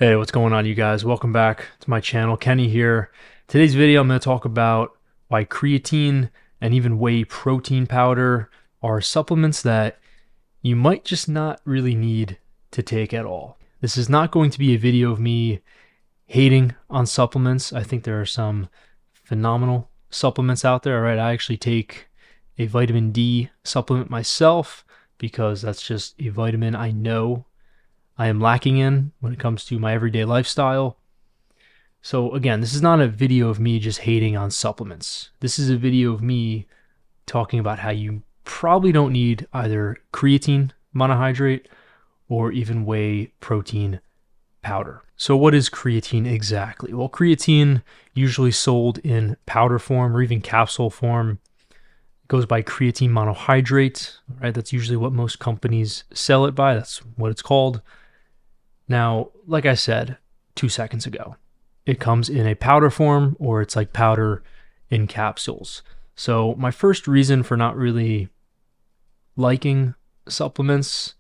Hey, what's going on, you guys? Welcome back to my channel. Kenny here. Today's video, I'm going to talk about why creatine and even whey protein powder are supplements that you might just not really need to take at all. This is not going to be a video of me hating on supplements. I think there are some phenomenal supplements out there. All right, I actually take a vitamin D supplement myself because that's just a vitamin I know I am lacking in when it comes to my everyday lifestyle. So again, this is not a video of me just hating on supplements. This is a video of me talking about how you probably don't need either creatine monohydrate or even whey protein powder. So what is creatine exactly? Well, creatine usually sold in powder form or even capsule form. It goes by creatine monohydrate, right? That's usually what most companies sell it by. That's what it's called. Now, like I said 2 seconds ago, it comes in a powder form or it's like powder in capsules. So my first reason for not really liking supplements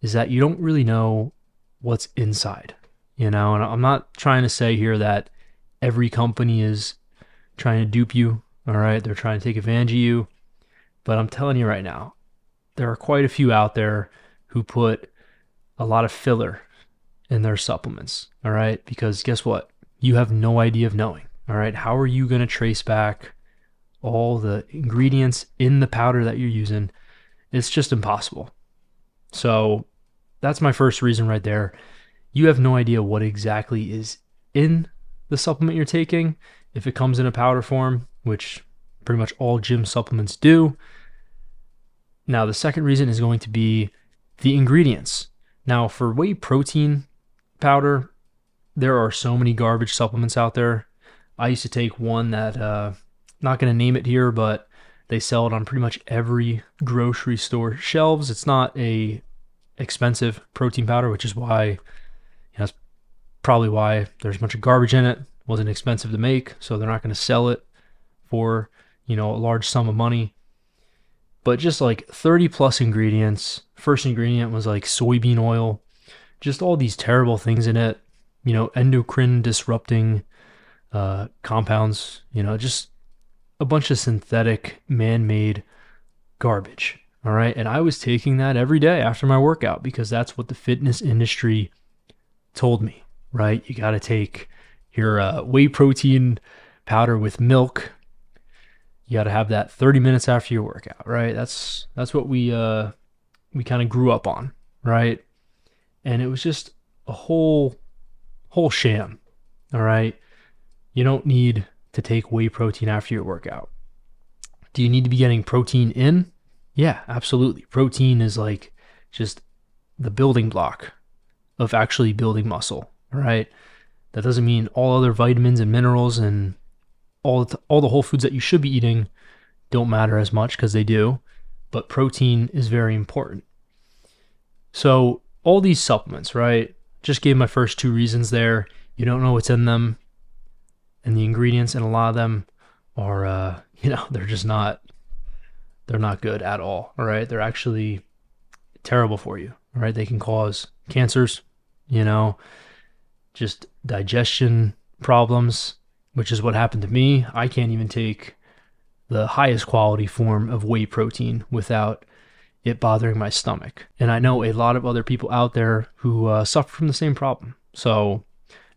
is that you don't really know what's inside, and I'm not trying to say here that every company is trying to dupe you, all right? They're trying to take advantage of you, but I'm telling you right now, there are quite a few out there who put a lot of filler in their supplements, all right? Because guess what? You have no idea of knowing, all right? How are you going to trace back all the ingredients in the powder that you're using? It's just impossible. So that's my first reason right there. You have no idea what exactly is in the supplement you're taking. If it comes in a powder form, which pretty much all gym supplements do. Now, the second reason is going to be the ingredients. Now, for whey protein powder, there are so many garbage supplements out there. I used to take one that, not going to name it here, but they sell it on pretty much every grocery store shelves. It's not a expensive protein powder, which is why, that's probably why there's a bunch of garbage in it. It wasn't expensive to make, so they're not going to sell it for, a large sum of money. But just like 30 plus ingredients. First ingredient was like soybean oil. Just all these terrible things in it, endocrine disrupting compounds, just a bunch of synthetic man-made garbage. All right. And I was taking that every day after my workout because that's what the fitness industry told me, right? You got to take your whey protein powder with milk. You got to have that 30 minutes after your workout, right? That's what we kind of grew up on, right? And it was just a whole sham, all right? You don't need to take whey protein after your workout. Do you need to be getting protein in? Yeah, absolutely. Protein is like just the building block of actually building muscle, all right? That doesn't mean all other vitamins and minerals and all the whole foods that you should be eating don't matter as much, because they do, but protein is very important. So all these supplements, right? Just gave my first two reasons there. You don't know what's in them, and the ingredients in a lot of them are, they're not good at all. All right, they're actually terrible for you. All right, they can cause cancers, just digestion problems, which is what happened to me. I can't even take the highest quality form of whey protein without it bothering my stomach. And I know a lot of other people out there who suffer from the same problem. So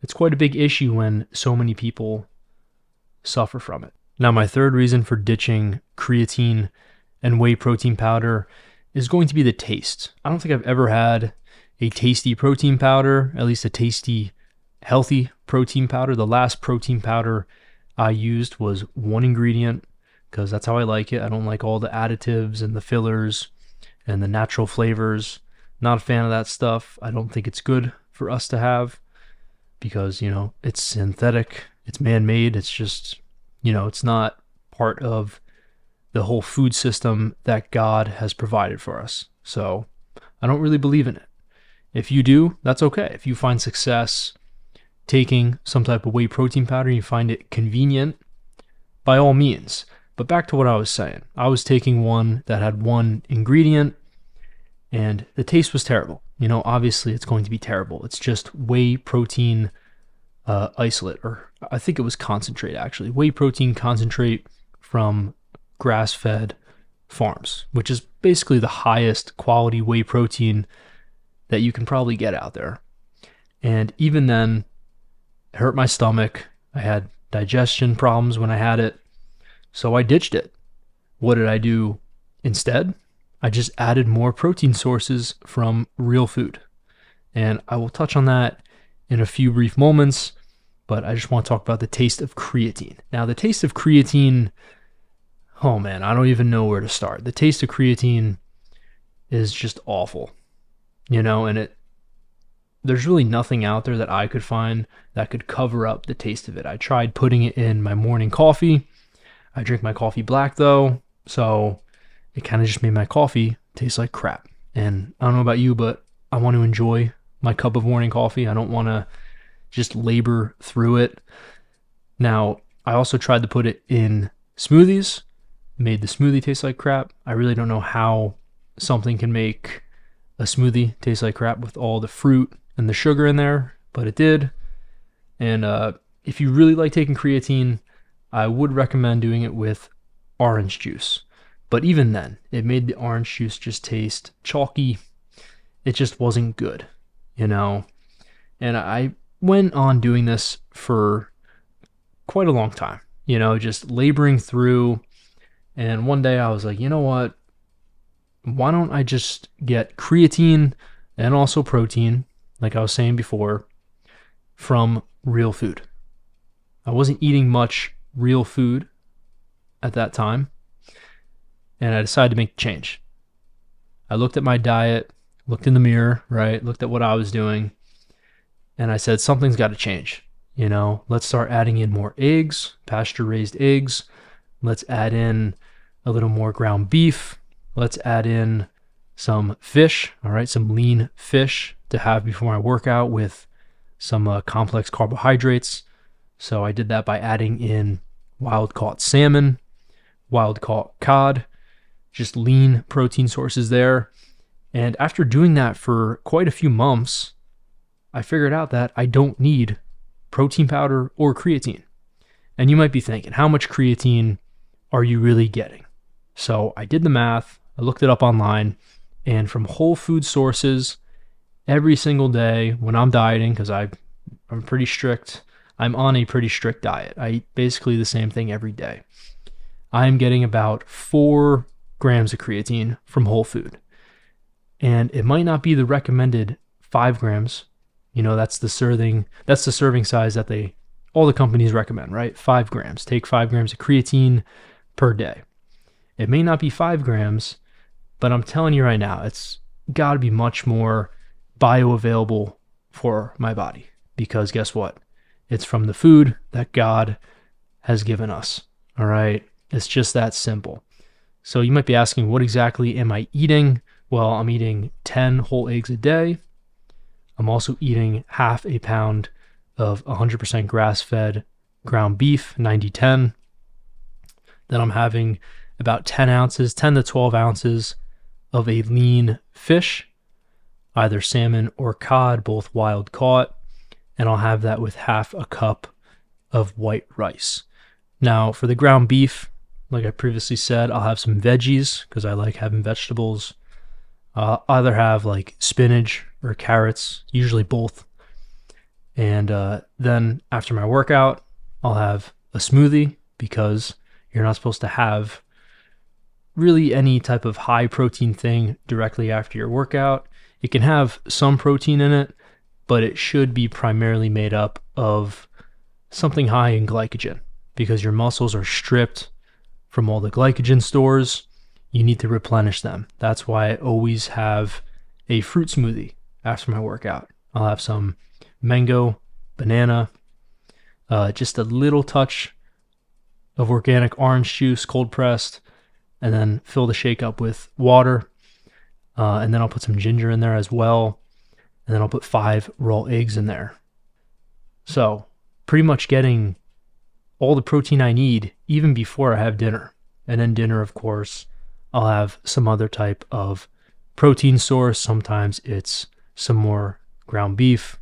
it's quite a big issue when so many people suffer from it. Now, my third reason for ditching creatine and whey protein powder is going to be the taste. I don't think I've ever had a tasty protein powder, at least a tasty, healthy protein powder. The last protein powder I used was one ingredient because that's how I like it. I don't like all the additives and the fillers and the natural flavors. Not a fan of that stuff. I don't think it's good for us to have because, it's synthetic, it's man-made, it's just, it's not part of the whole food system that God has provided for us. So I don't really believe in it. If you do, that's okay. If you find success taking some type of whey protein powder and you find it convenient, by all means. But back to what I was saying. I was taking one that had one ingredient, and the taste was terrible. Obviously it's going to be terrible. It's just whey protein isolate, or I think it was concentrate actually. Whey protein concentrate from grass-fed farms, which is basically the highest quality whey protein that you can probably get out there. And even then, it hurt my stomach. I had digestion problems when I had it, so I ditched it. What did I do instead? I just added more protein sources from real food. And I will touch on that in a few brief moments, but I just want to talk about the taste of creatine. Now, the taste of creatine, oh man, I don't even know where to start. The taste of creatine is just awful, and there's really nothing out there that I could find that could cover up the taste of it. I tried putting it in my morning coffee. I drink my coffee black though, so it kind of just made my coffee taste like crap. And I don't know about you, but I want to enjoy my cup of morning coffee. I don't want to just labor through it. Now, I also tried to put it in smoothies, made the smoothie taste like crap. I really don't know how something can make a smoothie taste like crap with all the fruit and the sugar in there, but it did. And if you really like taking creatine, I would recommend doing it with orange juice. But even then, it made the orange juice just taste chalky. It just wasn't good, And I went on doing this for quite a long time, just laboring through. And one day I was like, you know what? Why don't I just get creatine and also protein, like I was saying before, from real food? I wasn't eating much real food at that time, and I decided to make a change. I looked at my diet, looked in the mirror, right? Looked at what I was doing, and I said, something's got to change. Let's start adding in more eggs, pasture-raised eggs. Let's add in a little more ground beef. Let's add in some fish, all right, some lean fish to have before my workout with some complex carbohydrates. So I did that by adding in wild-caught salmon, wild-caught cod, just lean protein sources there. And after doing that for quite a few months, I figured out that I don't need protein powder or creatine. And you might be thinking, how much creatine are you really getting? So I did the math, I looked it up online, and from whole food sources, every single day when I'm dieting, because I'm pretty strict, I'm on a pretty strict diet. I eat basically the same thing every day. I'm getting about 4 grams of creatine from whole food. And it might not be the recommended 5 grams. That's the serving size that all the companies recommend, right? 5 grams. Take 5 grams of creatine per day. It may not be 5 grams, but I'm telling you right now, it's got to be much more bioavailable for my body, because guess what? It's from the food that God has given us. All right. It's just that simple. So you might be asking, what exactly am I eating? Well, I'm eating 10 whole eggs a day. I'm also eating half a pound of 100% grass-fed ground beef, 90-10. Then I'm having about 10 to 12 ounces of a lean fish, either salmon or cod, both wild caught. And I'll have that with half a cup of white rice. Now, for the ground beef, like I previously said, I'll have some veggies because I like having vegetables. I'll either have like spinach or carrots, usually both. And then after my workout, I'll have a smoothie, because you're not supposed to have really any type of high protein thing directly after your workout. It can have some protein in it, but it should be primarily made up of something high in glycogen, because your muscles are stripped from all the glycogen stores. You need to replenish them. That's why I always have a fruit smoothie after my workout. I'll have some mango, banana, just a little touch of organic orange juice, cold pressed, and then fill the shake up with water. And then I'll put some ginger in there as well. And then I'll put 5 raw eggs in there. So pretty much getting all the protein I need even before I have dinner. And then dinner, of course, I'll have some other type of protein source. Sometimes it's some more ground beef,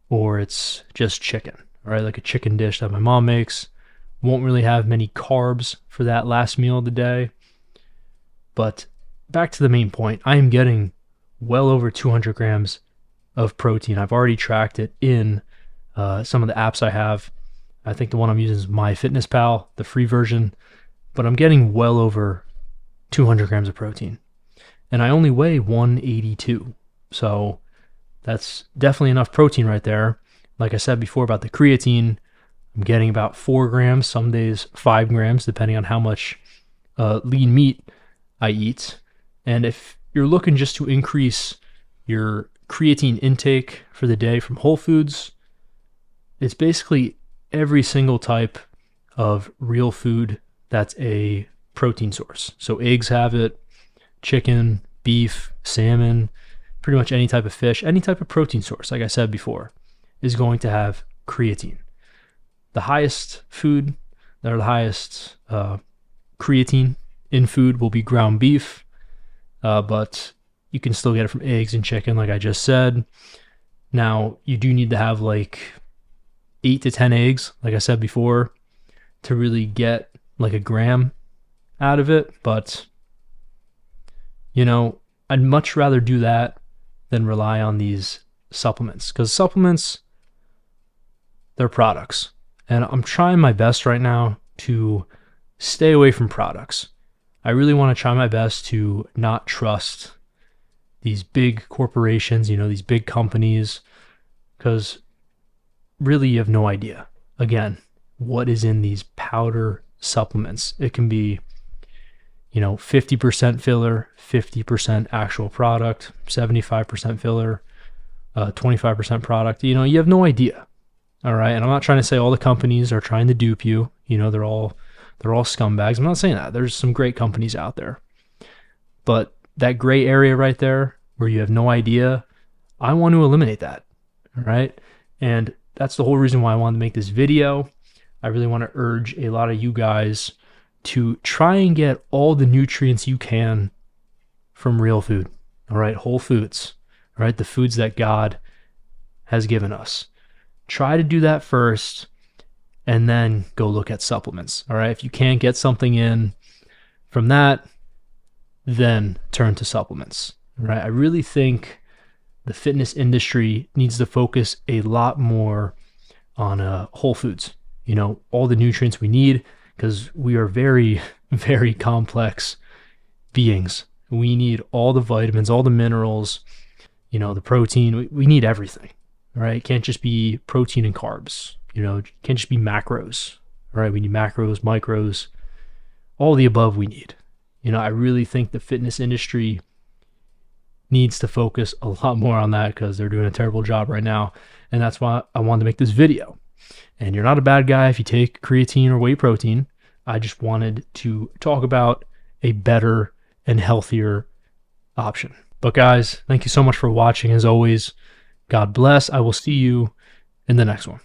or it's just chicken, right? Like a chicken dish that my mom makes. Won't really have many carbs for that last meal of the day. But back to the main point, I am getting well over 200 grams of protein. I've already tracked it in some of the apps I have. I think the one I'm using is MyFitnessPal, the free version, but I'm getting well over 200 grams of protein. And I only weigh 182. So that's definitely enough protein right there. Like I said before about the creatine, I'm getting about 4 grams, some days 5 grams, depending on how much lean meat I eat. And if you're looking just to increase your creatine intake for the day from whole foods, it's basically every single type of real food that's a protein source. So eggs have it, chicken, beef, salmon, pretty much any type of fish, any type of protein source, like I said before, is going to have creatine. The highest food, or the highest creatine in food will be ground beef, but you can still get it from eggs and chicken, like I just said. Now, you do need to have like 8 to 10 eggs, like I said before, to really get like a gram out of it. But, you know, I'd much rather do that than rely on these supplements, because supplements, they're products. And I'm trying my best right now to stay away from products. I really want to try my best to not trust these big corporations, you know, these big companies, because really you have no idea, again, what is in these powder supplements. It can be, you know, 50% filler, 50% actual product, 75% filler, 25% product. You know, you have no idea. All right. And I'm not trying to say all the companies are trying to dupe you. You know, they're all scumbags. I'm not saying that. There's some great companies out there. But that gray area right there where you have no idea, I want to eliminate that. All right. And that's the whole reason why I wanted to make this video. I really want to urge a lot of you guys to try and get all the nutrients you can from real food. All right. Whole foods. All right. The foods that God has given us. Try to do that first and then go look at supplements. All right. If you can't get something in from that, then turn to supplements. All right. I really think the fitness industry needs to focus a lot more on whole foods, you know, all the nutrients we need, because we are very, very complex beings. We need all the vitamins, all the minerals, you know, the protein. We need everything, right? It can't just be protein and carbs, you know, it can't just be macros, right? We need macros, micros, all the above we need. You know, I really think the fitness industry needs to focus a lot more on that, because they're doing a terrible job right now. And that's why I wanted to make this video. And you're not a bad guy if you take creatine or whey protein. I just wanted to talk about a better and healthier option. But guys, thank you so much for watching. As always, God bless. I will see you in the next one.